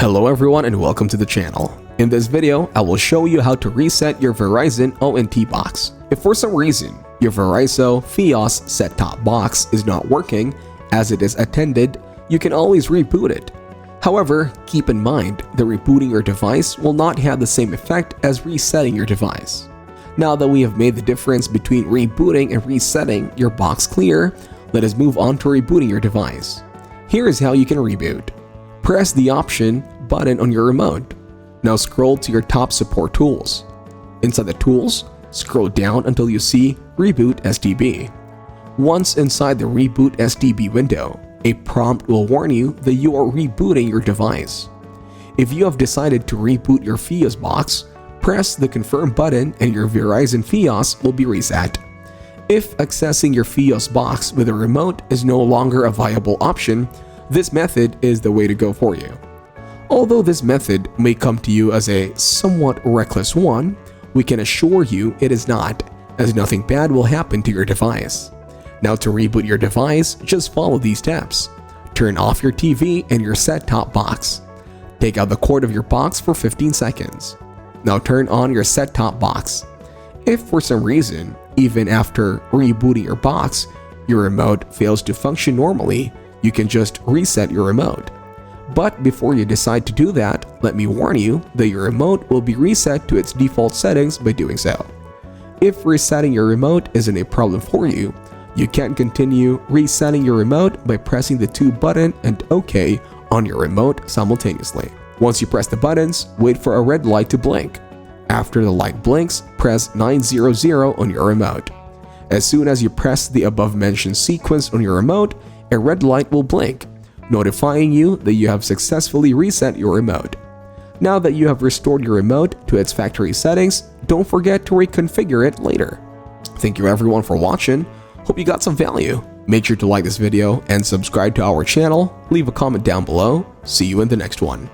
Hello everyone and welcome to the channel. In this video, I will show you how to reset your Verizon ONT box. If for some reason your Verizon FiOS set-top box is not working as it is intended, you can always reboot it. However, keep in mind that rebooting your device will not have the same effect as resetting your device. Now that we have made the difference between rebooting and resetting your box clear, let us move on to rebooting your device. Here is how you can reboot. Press the option button on your remote. Now scroll to your top support tools. Inside the tools, scroll down until you see Reboot STB. Once inside the Reboot STB window, a prompt will warn you that you are rebooting your device. If you have decided to reboot your FiOS box, press the Confirm button and your Verizon FiOS will be reset. If accessing your FiOS box with a remote is no longer a viable option, this method is the way to go for you. Although this method may come to you as a somewhat reckless one, we can assure you it is not, as nothing bad will happen to your device. Now to reboot your device, just follow these steps. Turn off your TV and your set-top box. Take out the cord of your box for 15 seconds. Now turn on your set-top box. If for some reason, even after rebooting your box, your remote fails to function normally, you can just reset your remote. But before you decide to do that, let me warn you that your remote will be reset to its default settings by doing so. If resetting your remote isn't a problem for you, you can continue resetting your remote by pressing the 2 button and OK on your remote simultaneously. Once you press the buttons, wait for a red light to blink. After the light blinks, press 900 on your remote. As soon as you press the above-mentioned sequence on your remote, a red light will blink, notifying you that you have successfully reset your remote. Now that you have restored your remote to its factory settings, don't forget to reconfigure it later. Thank you everyone for watching. Hope you got some value. Make sure to like this video and subscribe to our channel. Leave a comment down below. See you in the next one.